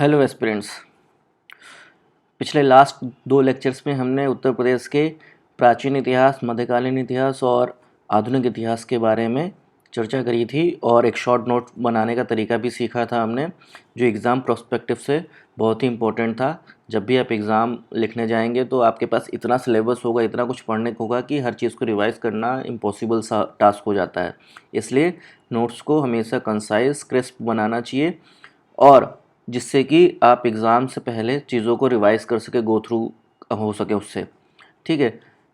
Hello aspirants. पिछले last 2 lectures में हमने उत्तर प्रदेश के प्राचीन इतिहास, मध्यकालीन इतिहास और आधुनिक इतिहास के बारे में चर्चा करी थी और एक शॉर्ट नोट बनाने का तरीका भी सीखा था हमने, जो एग्ज़ाम प्रोस्पेक्टिव से बहुत ही इम्पोर्टेंट था। जब भी आप एग्ज़ाम लिखने जाएंगे तो आपके पास इतना सिलेबस होगा, इतना कुछ पढ़ने को होगा कि हर चीज़ को रिवाइज़ करना इम्पॉसिबल सा टास्क हो जाता है। इसलिए नोट्स को हमेशा कंसाइज, क्रिस्प बनाना चाहिए और जिससे कि आप एग्ज़ाम से पहले चीज़ों को रिवाइज़ कर सके, गो थ्रू हो सके उससे। ठीक है,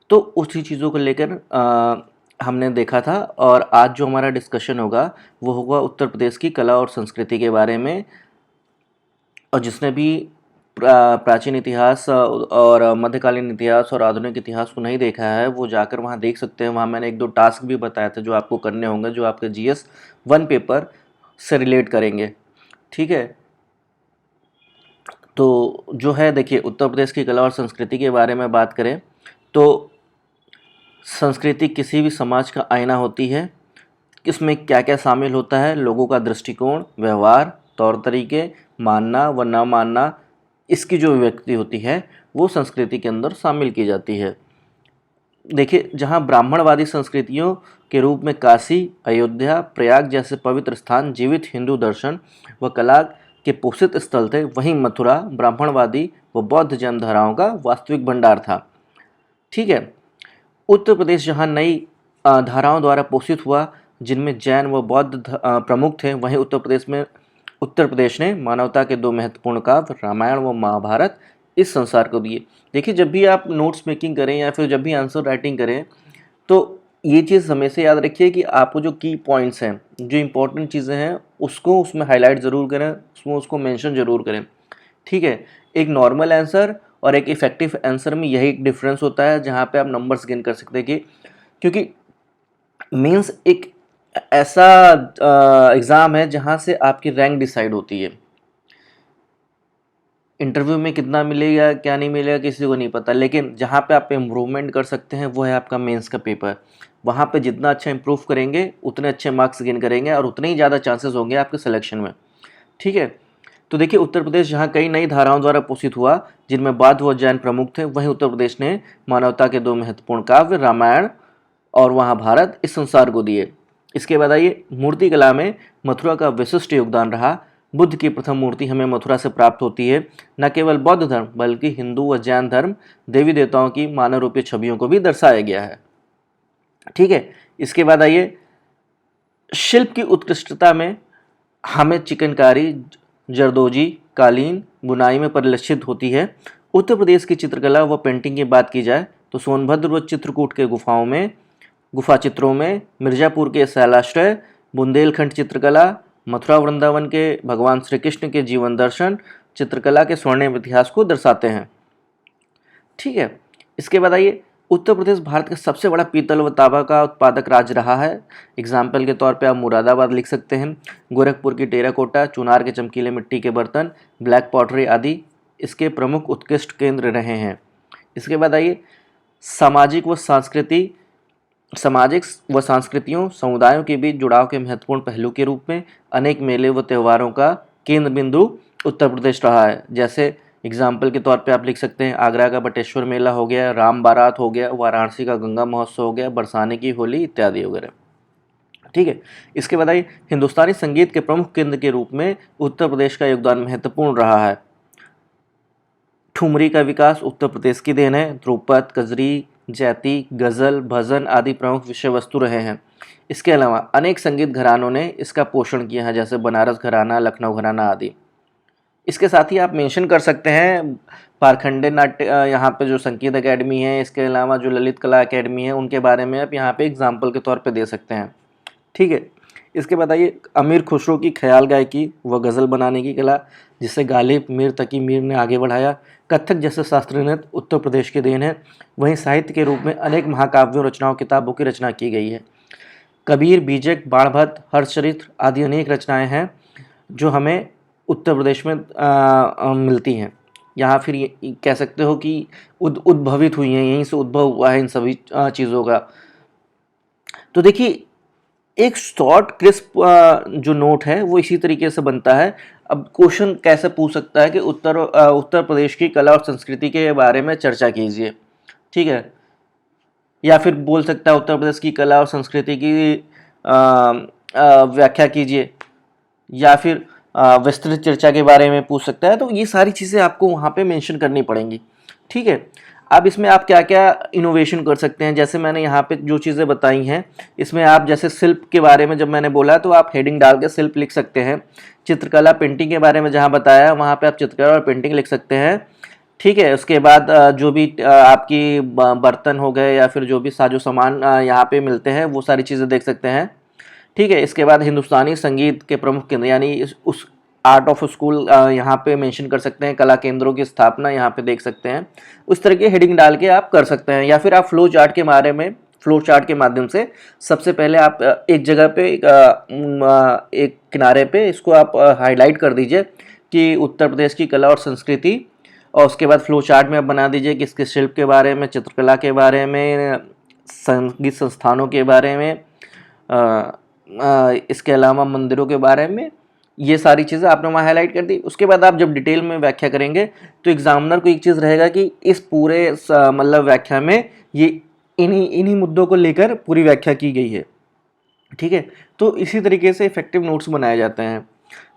तो उसी चीज़ों को लेकर हमने देखा था और आज जो हमारा डिस्कशन होगा वो होगा उत्तर प्रदेश की कला और संस्कृति के बारे में। और जिसने भी प्राचीन इतिहास और मध्यकालीन इतिहास और आधुनिक इतिहास को नहीं देखा है वो जाकर वहाँ देख सकते हैं। वहाँ मैंने 1-2 टास्क भी बताए थे जो आपको करने होंगे, जो आपके GS 1 पेपर से रिलेट करेंगे। ठीक है, तो जो है देखिए, उत्तर प्रदेश की कला और संस्कृति के बारे में बात करें तो संस्कृति किसी भी समाज का आईना होती है। इसमें क्या क्या शामिल होता है? लोगों का दृष्टिकोण, व्यवहार, तौर तरीके, मानना व ना मानना, इसकी जो व्यक्ति होती है वो संस्कृति के अंदर शामिल की जाती है। देखिए, जहाँ ब्राह्मणवादी संस्कृतियों के रूप में काशी, अयोध्या, प्रयाग जैसे पवित्र स्थान जीवित हिंदू दर्शन व कला के पोषित स्थल थे, वहीं मथुरा ब्राह्मणवादी व बौद्ध जैन धाराओं का वास्तविक भंडार था। ठीक है, उत्तर प्रदेश जहाँ नई धाराओं द्वारा पोषित हुआ जिनमें जैन व बौद्ध प्रमुख थे, वहीं उत्तर प्रदेश ने मानवता के 2 महत्वपूर्ण काव्य रामायण व महाभारत इस संसार को दिए। देखिए, जब भी आप नोट्स मेकिंग करें या फिर जब भी आंसर राइटिंग करें तो ये चीज़ हमेशा याद रखिए कि आपको जो की पॉइंट्स हैं, जो इंपॉर्टेंट चीज़ें हैं, उसको उसमें हाईलाइट ज़रूर करें, उसको मेंशन ज़रूर करें। ठीक है, एक नॉर्मल आंसर और एक इफेक्टिव आंसर में यही एक डिफरेंस होता है जहाँ पे आप नंबर्स गेन कर सकते हैं कि क्योंकि मीन्स एक ऐसा एग्ज़ाम है जहाँ से आपकी रैंक डिसाइड होती है। इंटरव्यू में कितना मिलेगा क्या नहीं मिलेगा किसी को नहीं पता, लेकिन जहाँ पे आप इम्प्रूवमेंट कर सकते हैं वो है आपका मेंस का पेपर। वहाँ पे जितना अच्छा इम्प्रूव करेंगे उतने अच्छे मार्क्स गेन करेंगे और उतने ही ज़्यादा चांसेस होंगे आपके सिलेक्शन में। ठीक है, तो देखिए, उत्तर प्रदेश जहाँ कई नई धाराओं द्वारा पोषित हुआ जिनमें बौद्ध व जैन प्रमुख थे, वहीं उत्तर प्रदेश ने मानवता के 2 महत्वपूर्ण काव्य रामायण और महाभारत इस संसार को दिए। इसके बाद आइए, मूर्तिकला में मथुरा का विशिष्ट योगदान रहा। बुद्ध की प्रथम मूर्ति हमें मथुरा से प्राप्त होती है। न केवल बौद्ध धर्म बल्कि हिंदू व जैन धर्म देवी देवताओं की मानव रूपी छवियों को भी दर्शाया गया है। ठीक है, इसके बाद आइए, शिल्प की उत्कृष्टता में हमें चिकनकारी, जरदोजी, कालीन, बुनाई में परिलक्षित होती है। उत्तर प्रदेश की चित्रकला व पेंटिंग की बात की जाए तो सोनभद्र व चित्रकूट के गुफा चित्रों में, मिर्जापुर के शैलाश्रय, बुंदेलखंड चित्रकला, मथुरा वृंदावन के भगवान श्री कृष्ण के जीवन दर्शन चित्रकला के स्वर्णिम इतिहास को दर्शाते हैं। ठीक है, इसके बाद आइए, उत्तर प्रदेश भारत का सबसे बड़ा पीतल व तांबा का उत्पादक राज्य रहा है। एग्जाम्पल के तौर पे आप मुरादाबाद लिख सकते हैं। गोरखपुर की टेराकोटा, चुनार के चमकीले मिट्टी के बर्तन, ब्लैक पॉटरी आदि इसके प्रमुख उत्कृष्ट केंद्र रहे हैं। इसके बाद आइए, सामाजिक व सांस्कृतियों समुदायों के बीच जुड़ाव के महत्वपूर्ण पहलू के रूप में अनेक मेले व त्योहारों का केंद्र बिंदु उत्तर प्रदेश रहा है। जैसे एग्जाम्पल के तौर पे आप लिख सकते हैं, आगरा का बटेश्वर मेला हो गया, राम बारात हो गया, वाराणसी का गंगा महोत्सव हो गया, बरसाने की होली इत्यादि वगैरह। ठीक है, इसके बाद हिंदुस्तानी संगीत के प्रमुख केंद्र के रूप में उत्तर प्रदेश का योगदान महत्वपूर्ण रहा है। ठुमरी का विकास उत्तर प्रदेश की देन है। ध्रुपद, कजरी, जैती, गज़ल, भजन आदि प्रमुख विषय वस्तु रहे हैं। इसके अलावा अनेक संगीत घरानों ने इसका पोषण किया है, जैसे बनारस घराना, लखनऊ घराना आदि। इसके साथ ही आप मेंशन कर सकते हैं पारखंडे नाट्य, यहाँ पे जो संगीत एकेडमी है, इसके अलावा जो ललित कला एकेडमी है, उनके बारे में आप यहाँ पे एग्जाम्पल के तौर पे दे सकते हैं। ठीक है, इसके बाद आइए, अमीर खुसरो की ख्याल गायकी व गज़ल बनाने की कला, जिसे गालिब मीर तकी मीर ने आगे बढ़ाया। कथक जैसे शास्त्रीय नृत्य उत्तर प्रदेश की देन है। वहीं साहित्य के रूप में अनेक महाकाव्यों, रचनाओं, किताबों की रचना की गई है। कबीर, बीजक, बाणभट्ट, हर्षचरित्र आदि अनेक रचनाएं हैं जो हमें उत्तर प्रदेश में मिलती हैं। यहाँ फिर ये कह सकते हो कि उद्भवित हुई हैं, यहीं से उद्भव हुआ है इन सभी चीज़ों का। तो देखिए, एक शॉर्ट क्रिस्प जो नोट है वो इसी तरीके से बनता है। अब क्वेश्चन कैसे पूछ सकता है कि उत्तर प्रदेश की कला और संस्कृति के बारे में चर्चा कीजिए, ठीक है, या फिर बोल सकता है उत्तर प्रदेश की कला और संस्कृति की व्याख्या कीजिए, या फिर विस्तृत चर्चा के बारे में पूछ सकता है। तो ये सारी चीज़ें आपको वहाँ पे मेंशन करनी पड़ेंगी, ठीक है। अब इसमें आप क्या क्या इनोवेशन कर सकते हैं, जैसे मैंने यहाँ पे जो चीज़ें बताई हैं, इसमें आप जैसे शिल्प के बारे में जब मैंने बोला तो आप हेडिंग डाल के शिल्प लिख सकते हैं। चित्रकला पेंटिंग के बारे में जहाँ बताया वहाँ पे आप चित्रकला और पेंटिंग लिख सकते हैं, ठीक है। उसके बाद जो भी आपकी बर्तन हो गए या फिर जो भी साजो सामान यहाँ पे मिलते हैं वो सारी चीज़ें देख सकते हैं, ठीक है। इसके बाद हिंदुस्तानी संगीत के प्रमुख केंद्र यानी उस आर्ट ऑफ स्कूल यहाँ पे मेंशन कर सकते हैं, कला केंद्रों की स्थापना यहाँ पे देख सकते हैं। उस तरह की हेडिंग डाल के आप कर सकते हैं। या फिर आप फ्लो चार्ट के बारे में, फ्लो चार्ट के माध्यम से सबसे पहले आप एक जगह पे एक किनारे पे इसको आप हाईलाइट कर दीजिए कि उत्तर प्रदेश की कला और संस्कृति, और उसके बाद फ्लो चार्ट में आप बना दीजिए कि इसके शिल्प के बारे में, चित्रकला के बारे में, संगीत संस्थानों के बारे में, इसके अलावा मंदिरों के बारे में। ये सारी चीज़ें आपने वहाँ हाईलाइट कर दी। उसके बाद आप जब डिटेल में व्याख्या करेंगे तो एग्जामिनर को एक चीज़ रहेगा कि इस पूरे मतलब व्याख्या में ये इन्हीं मुद्दों को लेकर पूरी व्याख्या की गई है, ठीक है। तो इसी तरीके से इफेक्टिव नोट्स बनाए जाते हैं।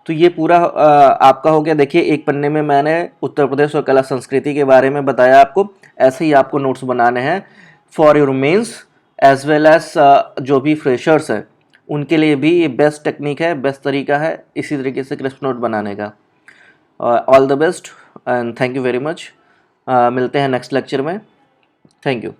तो ये पूरा आपका हो गया। देखिए एक पन्ने में मैंने उत्तर प्रदेश और कला संस्कृति के बारे में बताया आपको, ऐसे ही आपको नोट्स बनाने हैं for your mains as well as जो भी फ्रेशर्स हैं उनके लिए भी ये बेस्ट टेक्निक है, बेस्ट तरीका है इसी तरीके से क्रिस्प नोट बनाने का। All the best and thank you very much. मिलते हैं नेक्स्ट लेक्चर में। Thank you.